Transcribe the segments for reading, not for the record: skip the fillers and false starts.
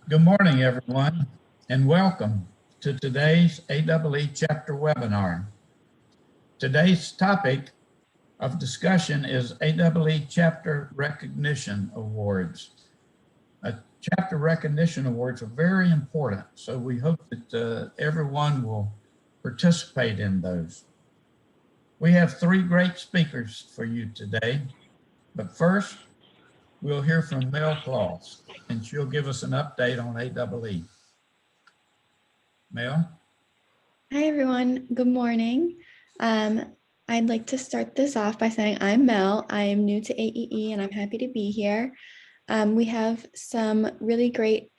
Good morning, everyone, and welcome to today's AEE chapter webinar. Today's topic of discussion is AEE Chapter Recognition Awards. Chapter recognition awards are very important, so we hope that everyone will participate in those. We have three great speakers for you today, but first, we'll hear from Mel Kloss, and she'll give us an update on AEE. Mel? Hi, everyone. Good morning. I'd like to start this off by saying I'm Mel. I am new to AEE and I'm happy to be here. We have some really great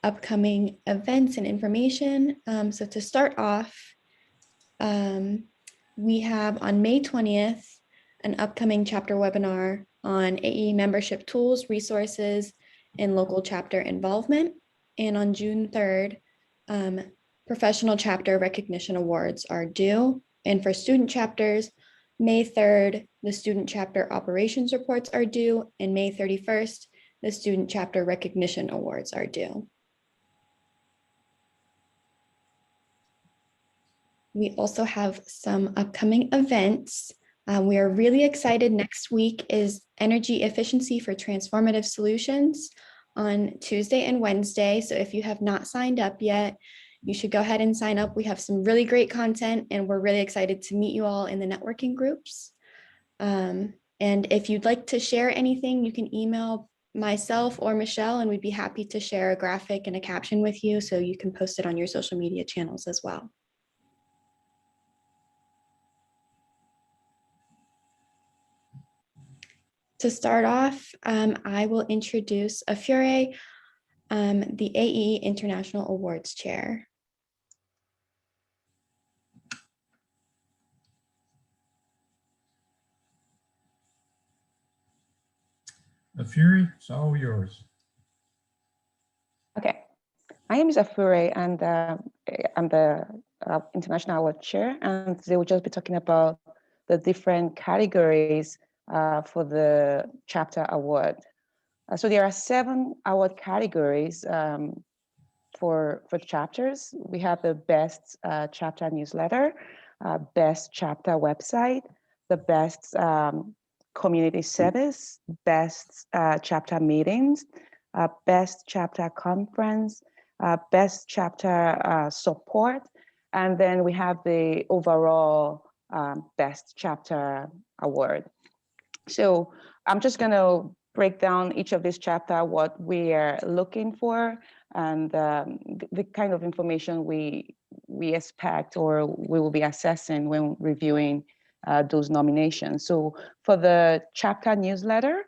upcoming events and information. So to start off, we have on May 20th, an upcoming chapter webinar on AEE membership tools, resources, and local chapter involvement. And on June 3rd, professional chapter recognition awards are due. And for student chapters, May 3rd, the student chapter operations reports are due, and May 31st, the student chapter recognition awards are due. We also have some upcoming events. We are really excited. Next week is Energy Efficiency for Transformative Solutions on Tuesday and Wednesday. So if you have not signed up yet, you should go ahead and sign up. We have some really great content and we're really excited to meet you all in the networking groups. And if you'd like to share anything, you can email myself or Michelle, and we'd be happy to share a graphic and a caption with you so you can post it on your social media channels as well. To start off, I will introduce Afure, the AE International Awards Chair. Afure, it's all yours. Okay, my name is Afure, and I'm the International Award Chair, and today we'll just be talking about the different categories for the chapter award. So there are 7 award categories for chapters. We have the best chapter newsletter, best chapter website, the best community service, best chapter meetings, best chapter conference, best chapter support, and then we have the overall best chapter award. So I'm just going to break down each of these chapter, what we are looking for, and the kind of information we expect or we will be assessing when reviewing those nominations. So for the chapter newsletter,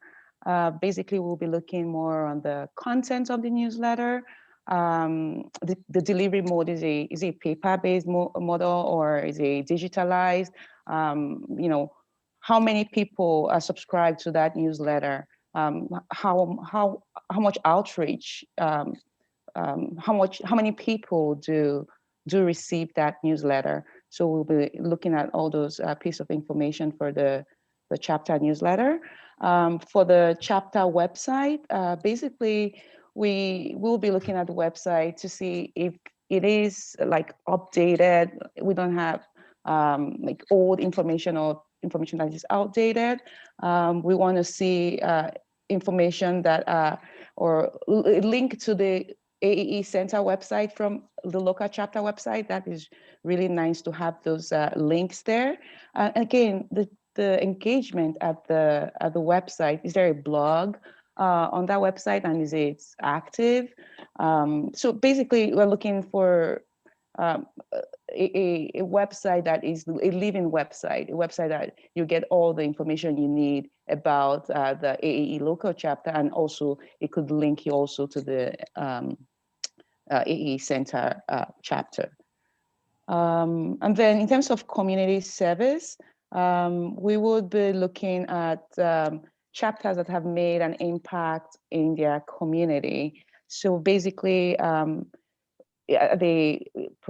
basically we'll be looking more on the content of the newsletter. The delivery mode is a paper-based model or is it digitalized? You know, how many people are subscribed to that newsletter? How much outreach? How many people do receive that newsletter? So we'll be looking at all those pieces of information for the chapter newsletter. For the chapter website, basically we will be looking at the website to see if it is like updated. We don't have like old information or information that is outdated. We want to see information that or link to the AEE Center website from the local chapter website. That is really nice to have those links there. Again, the engagement at the website, is there a blog on that website, and is it active? So basically, we're looking for a website that is a living website, a website that you get all the information you need about the AEE local chapter, and also it could link you also to the AEE Center chapter. And then in terms of community service, we would be looking at chapters that have made an impact in their community. So basically, are they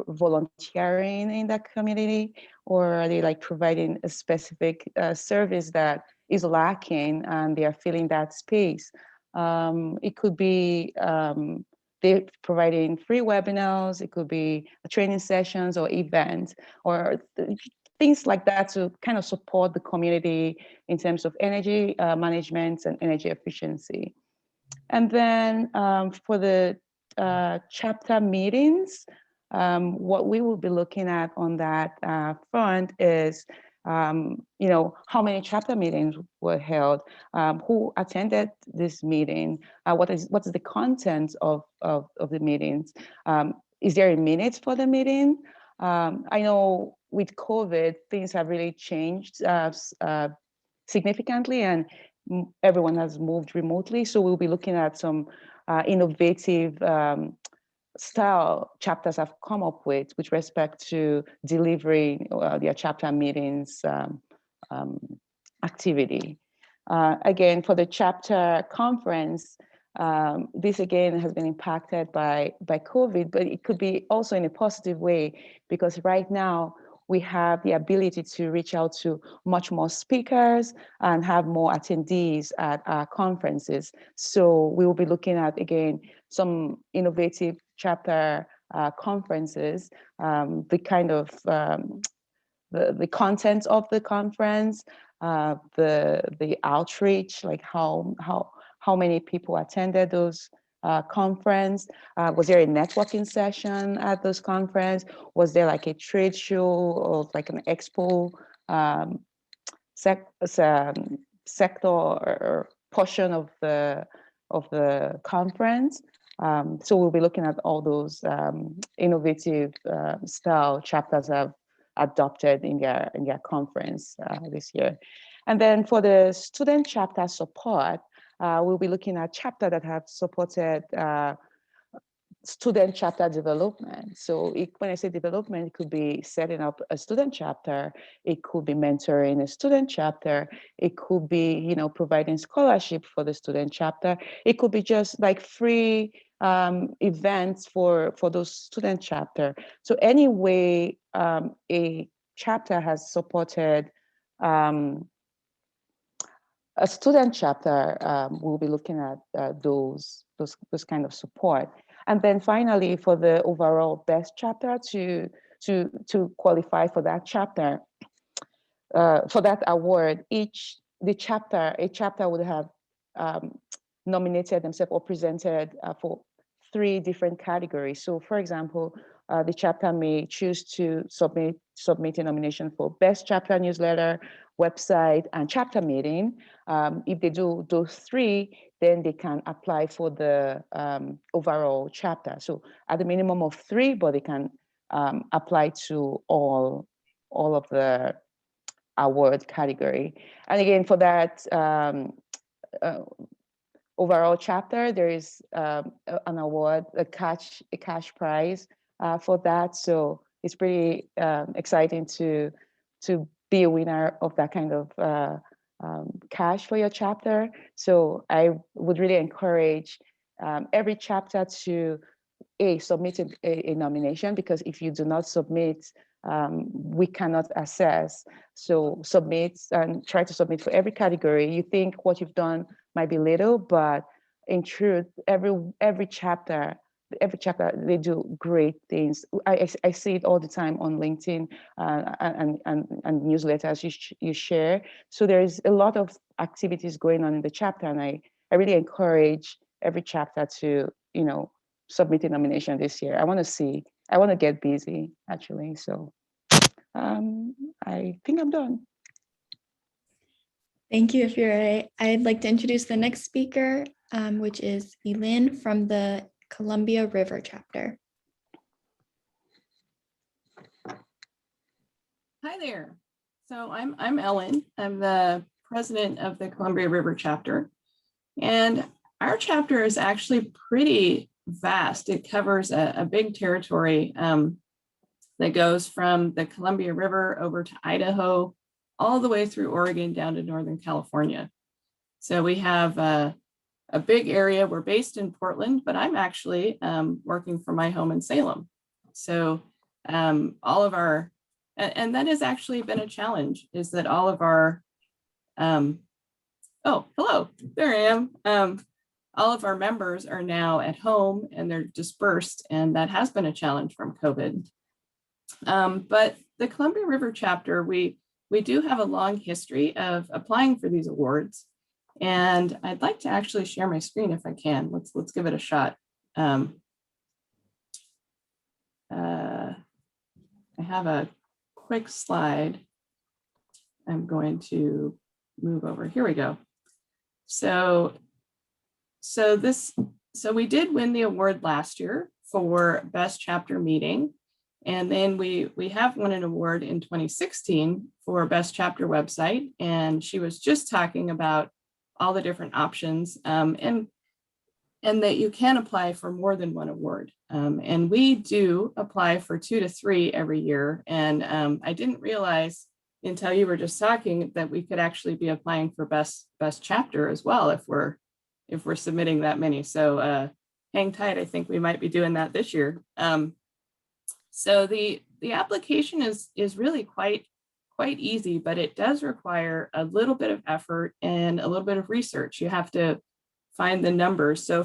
volunteering in that community, or are they like providing a specific service that is lacking and they are filling that space? It could be they're providing free webinars, it could be training sessions or events or things like that to kind of support the community in terms of energy management and energy efficiency. And then for the chapter meetings, what we will be looking at on that front is, how many chapter meetings were held, who attended this meeting, what is the content of the meetings, is there a minute for the meeting? I know with COVID, things have really changed significantly, and everyone has moved remotely. So we'll be looking at some innovative style chapters have come up with respect to delivering their chapter meetings activity. Again, for the chapter conference, this again has been impacted by COVID, but it could be also in a positive way, because right now we have the ability to reach out to much more speakers and have more attendees at our conferences. So we will be looking at, again, some innovative chapter conferences, the kind of the content of the conference, the outreach, like how many people attended those conference. Was there a networking session at this conference? Was there like a trade show or like an expo sector or portion of the conference? So we'll be looking at all those innovative style chapters have adopted in their conference this year. And then for the student chapter support, we'll be looking at chapter that have supported student chapter development. So when I say development, it could be setting up a student chapter, it could be mentoring a student chapter, it could be, providing scholarship for the student chapter, it could be just like free events for those student chapter. So any way a chapter has supported a student chapter, we'll be looking at those kind of support. And then finally, for the overall best chapter to qualify for that chapter, for that award, a chapter would have nominated themselves or presented for 3 different categories. So for example, the chapter may choose to submit a nomination for best chapter newsletter, website, and chapter meeting. If they do those 3, then they can apply for the overall chapter. So at the minimum of 3, but they can apply to all of the award category. And again, for that overall chapter, there is an award, a cash prize for that. So it's pretty exciting to be a winner of that kind of cash for your chapter. So I would really encourage every chapter to submit a nomination, because if you do not submit, we cannot assess. So submit and try to submit for every category. You think what you've done might be little, but in truth, every chapter they do great things. I see it all the time on LinkedIn and newsletters you share. So there is a lot of activities going on in the chapter, and I really encourage every chapter to submit a nomination this year. I want to get busy actually. So I think I'm done. Thank you, Ifeanyi. I'd like to introduce the next speaker, which is Elin from the Columbia River chapter. Hi there. So I'm Ellen. I'm the president of the Columbia River chapter, and our chapter is actually pretty vast. It covers a big territory that goes from the Columbia River over to Idaho, all the way through Oregon down to Northern California. So we have a big area. We're based in Portland, but I'm actually working from my home in Salem. So all of our, and that has actually been a challenge, is that all of our, oh, hello, there I am. all of our members are now at home and they're dispersed, and that has been a challenge from COVID. But the Columbia River chapter, we do have a long history of applying for these awards. And I'd like to actually share my screen if I can. Let's give it a shot. I have a quick slide. I'm going to move over. Here we go. So we did win the award last year for Best Chapter Meeting. And then we have won an award in 2016 for Best Chapter Website. And she was just talking about all the different options and that you can apply for more than one award. And we do apply for 2 to 3 every year. And I didn't realize until you were just talking that we could actually be applying for best chapter as well if we're submitting that many. So hang tight. I think we might be doing that this year. So the application is really quite easy, but it does require a little bit of effort and a little bit of research. You have to find the numbers. So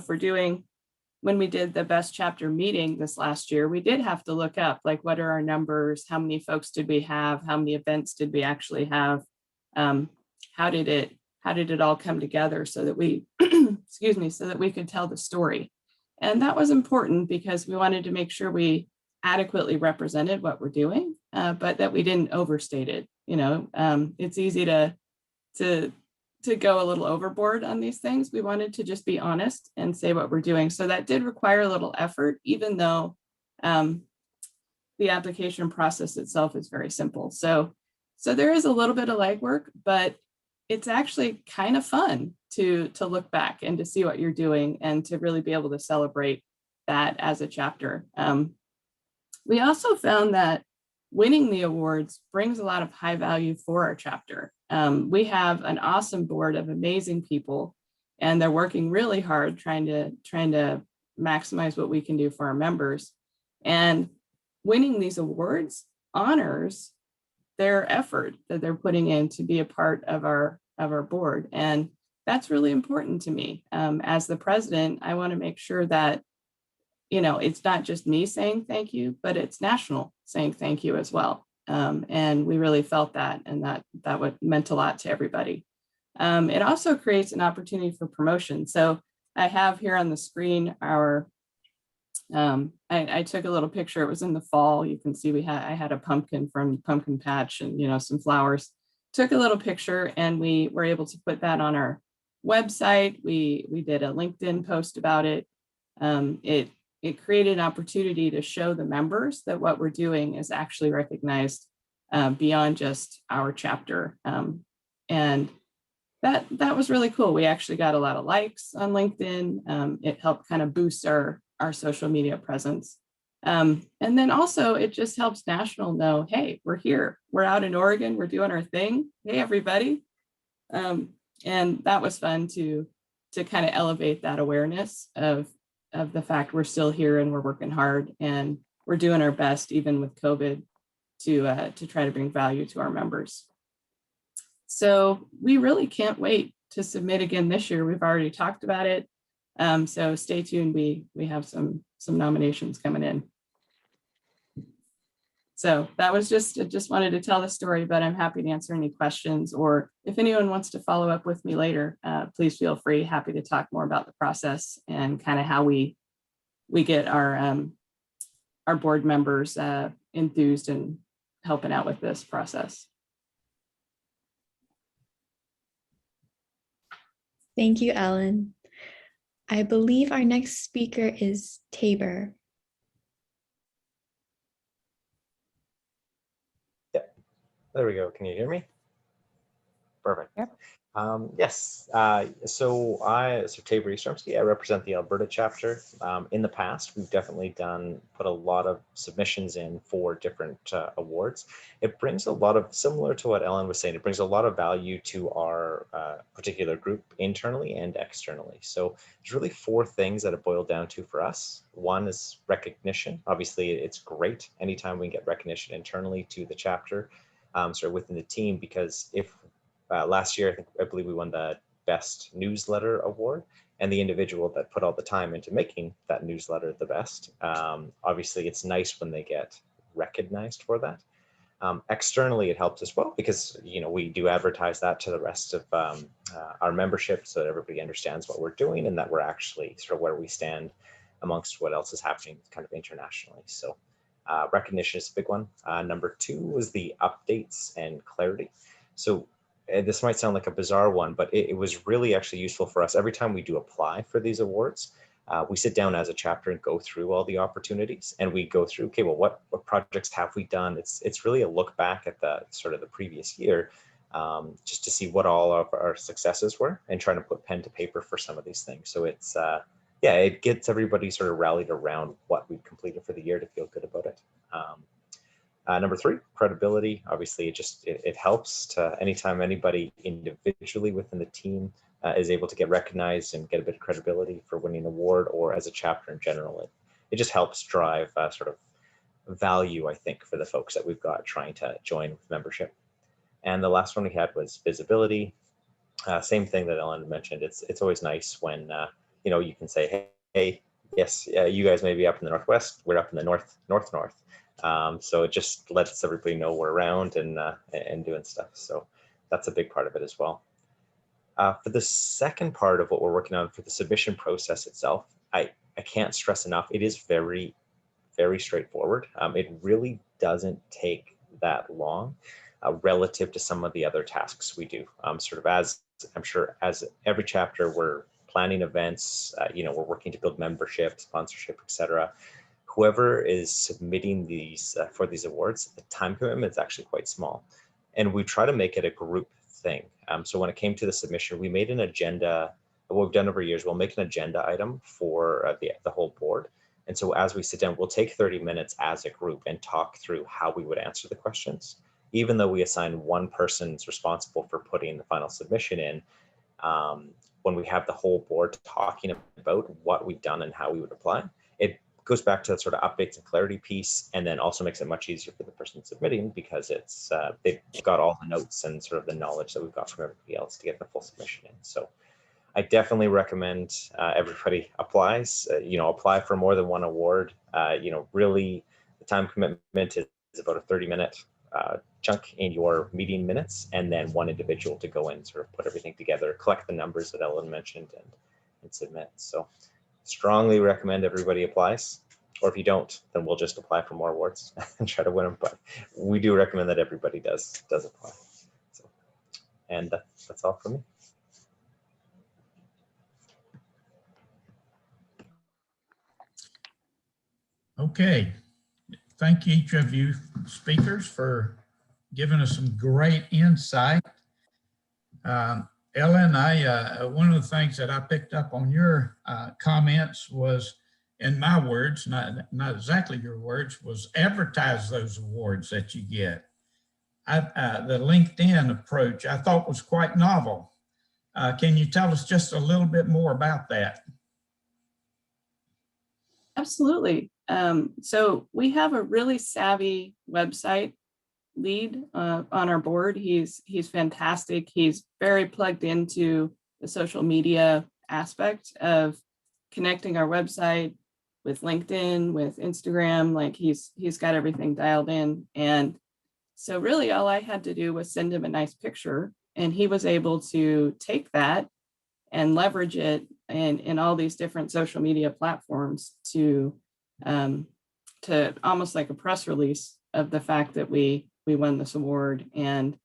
when we did the Best Chapter Meeting this last year, we did have to look up, like, what are our numbers? How many folks did we have? How many events did we actually have? How did it all come together so that we, excuse me, so that we could tell the story? And that was important because we wanted to make sure we adequately represented what we're doing, but that we didn't overstate it. It's easy to go a little overboard on these things. We wanted to just be honest and say what we're doing. So that did require a little effort, even though the application process itself is very simple. So there is a little bit of legwork, but it's actually kind of fun to look back and to see what you're doing and to really be able to celebrate that as a chapter. We also found that winning the awards brings a lot of high value for our chapter. We have an awesome board of amazing people, and they're working really hard trying to maximize what we can do for our members. And winning these awards honors their effort that they're putting in to be a part of our board. And that's really important to me. As the president, I want to make sure that it's not just me saying thank you, but it's national saying thank you as well. And we really felt that, and that meant a lot to everybody. It also creates an opportunity for promotion. So I have here on the screen I took a little picture. It was in the fall. You can see I had a pumpkin from Pumpkin Patch and some flowers. Took a little picture, and we were able to put that on our website. We did a LinkedIn post about it. It created an opportunity to show the members that what we're doing is actually recognized beyond just our chapter. And that was really cool. We actually got a lot of likes on LinkedIn. It helped kind of boost our social media presence. And then also it just helps national know, hey, we're here. We're out in Oregon. We're doing our thing. Hey, everybody. And that was fun to kind of elevate that awareness of the fact we're still here and we're working hard and we're doing our best, even with COVID, to try to bring value to our members. So we really can't wait to submit again this year. We've already talked about it. So stay tuned. We have some nominations coming in. So that was just wanted to tell the story, but I'm happy to answer any questions, or if anyone wants to follow up with me later, please feel free. Happy to talk more about the process and kind of how we get our board members enthused and helping out with this process. Thank you, Ellen. I believe our next speaker is Tabor. There we go. Can you hear me? Perfect. Yep. Yes. So Tabor Ystromski, I represent the Alberta chapter. In the past, we've definitely put a lot of submissions in for different awards. It brings a lot of, similar to what Ellen was saying, it brings a lot of value to our particular group internally and externally. So there's really 4 things that it boiled down to for us. One is recognition. Obviously, it's great anytime we can get recognition internally to the chapter, within the team, because if last year, I believe we won the Best Newsletter Award. and the individual that put all the time into making that newsletter the best. Obviously, it's nice when they get recognized for that. Externally, it helps as well because we do advertise that to the rest of our membership so that everybody understands what we're doing and that we're actually sort of where we stand amongst what else is happening kind of internationally. So recognition is a big one. Number 2 was the updates and clarity. So this might sound like a bizarre one, but it was really actually useful for us. Every time we do apply for these awards, we sit down as a chapter and go through all the opportunities, and we go through, okay, well, what projects have we done? It's really a look back at the sort of the previous year, just to see what all of our successes were and trying to put pen to paper for some of these things. So it's, yeah, it gets everybody sort of rallied around what we've completed for the year to feel good about it. Number 3, credibility. Obviously, it helps to anytime anybody individually within the team is able to get recognized and get a bit of credibility for winning an award, or as a chapter in general, it just helps drive sort of value, I think, for the folks that we've got trying to join with membership. And the last one we had was visibility. Same thing that Ellen mentioned. It's always nice when you can say, hey, yes, you guys may be up in the Northwest, we're up in the north. So it just lets everybody know we're around and doing stuff. So that's a big part of it as well. For the second part of what we're working on for the submission process itself, I can't stress enough, it is very, very straightforward. It really doesn't take that long relative to some of the other tasks we do. Sort of as I'm sure as every chapter, we're planning events, we're working to build membership, sponsorship, etc. Whoever is submitting these for these awards, the time commitment is actually quite small. And we try to make it a group thing. So when it came to the submission, we made an agenda. What we've done over years, we'll make an agenda item for the whole board. And so as we sit down, we'll take 30 minutes as a group and talk through how we would answer the questions. Even though we assign one person's responsible for putting the final submission in, when we have the whole board talking about what we've done and how we would apply, it goes back to that sort of updates and clarity piece, and then also makes it much easier for the person submitting because it's they've got all the notes and sort of the knowledge that we've got from everybody else to get the full submission in. So I definitely recommend everybody applies, apply for more than one award. Really the time commitment is about a 30-minute chunk in your meeting minutes, and then one individual to go in, sort of put everything together, collect the numbers that Ellen mentioned, and submit. So strongly recommend everybody applies, or if you don't, then we'll just apply for more awards and try to win them. But we do recommend that everybody does apply. So, and that's all from me. Okay, thank each of you speakers for giving us some great insight. Ellen, one of the things that I picked up on your comments was, in my words, not exactly your words, was advertise those awards that you get. The LinkedIn approach I thought was quite novel. Can you tell us just a little bit more about that? Absolutely. So we have a really savvy website lead on our board. He's fantastic. He's very plugged into the social media aspect of connecting our website with LinkedIn, with Instagram. Like he's got everything dialed in. And so really all I had to do was send him a nice picture, and he was able to take that and leverage it in all these different social media platforms to almost like a press release of the fact that we won this award. And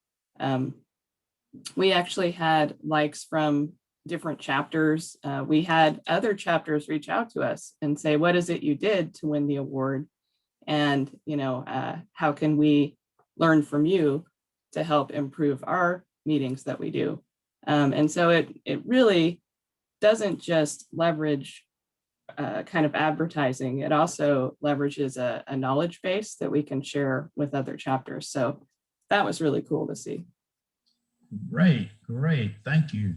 we actually had likes from different chapters. We had other chapters reach out to us and say, what is it you did to win the award? And, how can we learn from you to help improve our meetings that we do? And so it really doesn't just leverage kind of advertising. It also leverages a knowledge base that we can share with other chapters. So that was really cool to see. Great. Thank you.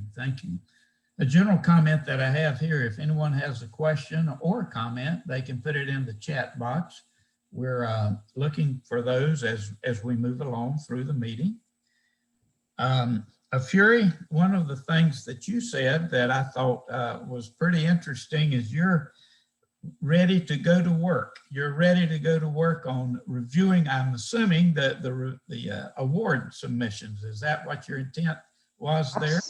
A general comment that I have here, if anyone has a question or a comment, they can put it in the chat box. We're looking for those as we move along through the meeting. Fury, one of the things that you said that I thought was pretty interesting is you're ready to go to work. You're ready to go to work on reviewing, I'm assuming, the award submissions. Is that what your intent was there?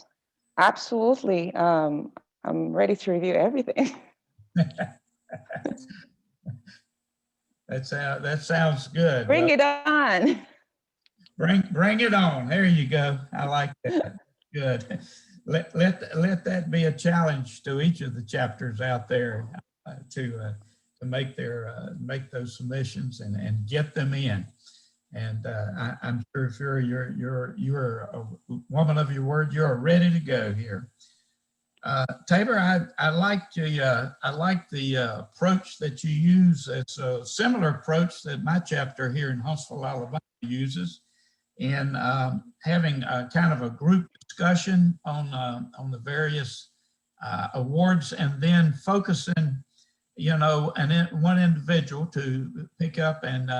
Absolutely. I'm ready to review everything. That sounds good. Bring Well, it on. bring it on. There you go. I like that. Good. Let that be a challenge to each of the chapters out there to make make those submissions and get them in. And I'm sure you're a woman of your word. You're ready to go here. Tabor, I like the approach that you use. It's a similar approach that my chapter here in Huntsville, Alabama uses in having a kind of a group discussion on the various awards, and then focusing, one individual to pick up and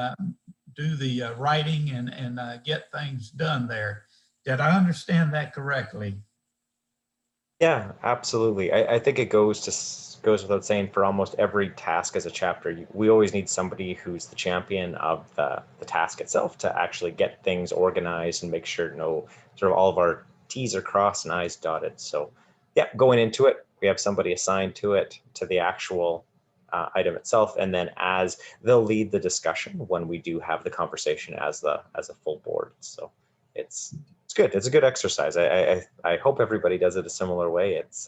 do the writing and get things done there. Did I understand that correctly? Yeah, absolutely. I think it goes without saying, for almost every task as a chapter, we always need somebody who's the champion of the task itself to actually get things organized and make sure sort of all of our T's are crossed and I's dotted. So yeah, going into it, we have somebody assigned to it, to the actual item itself, and then as they'll lead the discussion when we do have the conversation as a full board. So it's good. It's a good exercise. I hope everybody does it a similar way. It's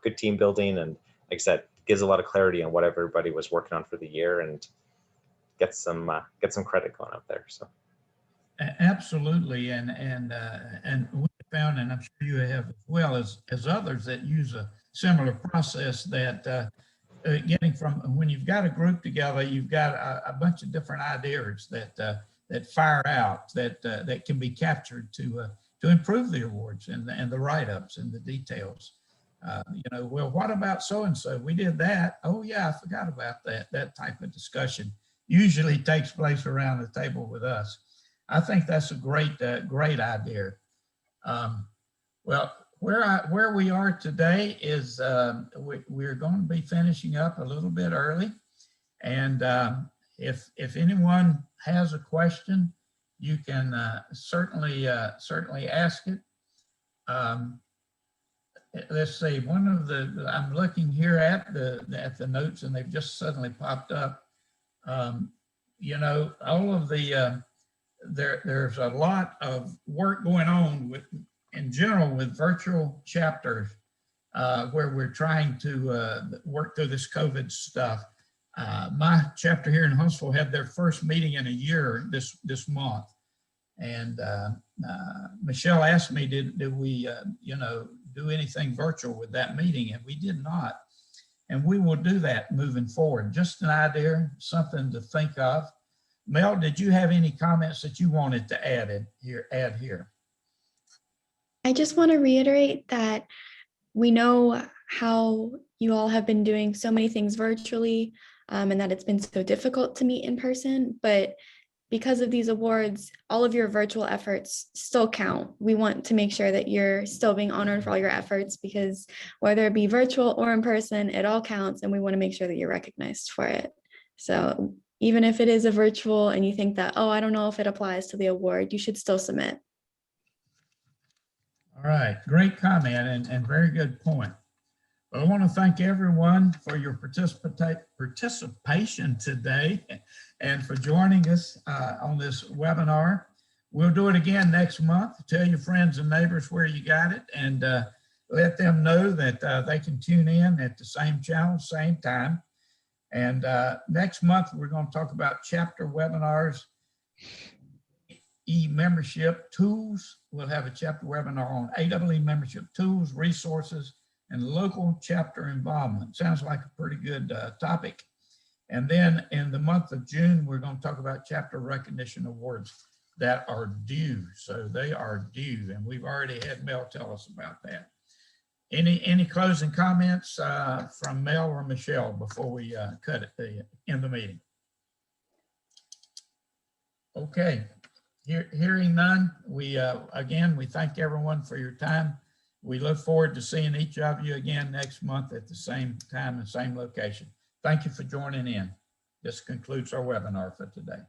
good team building, and like I said, gives a lot of clarity on what everybody was working on for the year, and get some credit going up there. So Absolutely, and we found, and I'm sure you have as well as others that use a similar process, that getting from when you've got a group together, you've got a bunch of different ideas that fire out, that can be captured to improve the awards and the write-ups and the details. Well, what about so-and-so? We did that. Oh yeah, I forgot about that. That type of discussion usually takes place around the table with us. I think that's a great idea. Well, where we are today is we're going to be finishing up a little bit early, and if anyone has a question, you can certainly ask it. Let's see. I'm looking here at the notes, and they've just suddenly popped up. All of the there's a lot of work going on in general with virtual chapters where we're trying to work through this COVID stuff. My chapter here in Huntsville had their first meeting in a year this month, and Michelle asked me, did we do anything virtual with that meeting, and we did not. And we will do that moving forward. Just an idea, something to think of. Mel, did you have any comments that you wanted to add here? I just want to reiterate that we know how you all have been doing so many things virtually, and that it's been so difficult to meet in person, but because of these awards, all of your virtual efforts still count. We want to make sure that you're still being honored for all your efforts, because whether it be virtual or in person, it all counts, and we want to make sure that you're recognized for it. So even if it is a virtual and you think that, oh, I don't know if it applies to the award, you should still submit. All right, great comment and very good point. Well, I want to thank everyone for your participation today and for joining us on this webinar. We'll do it again next month. Tell your friends and neighbors where you got it, and let them know that they can tune in at the same channel, same time. And next month, we're going to talk about chapter webinars, e-membership tools. We'll have a chapter webinar on AEE membership tools, resources, and local chapter involvement. Sounds like a pretty good topic. And then in the month of June, we're going to talk about chapter recognition awards that are due. So they are due, and we've already had Mel tell us about that. Any closing comments from Mel or Michelle before we end the meeting? Okay, Hearing none, again, we thank everyone for your time. We look forward to seeing each of you again next month at the same time and same location. Thank you for joining in. This concludes our webinar for today.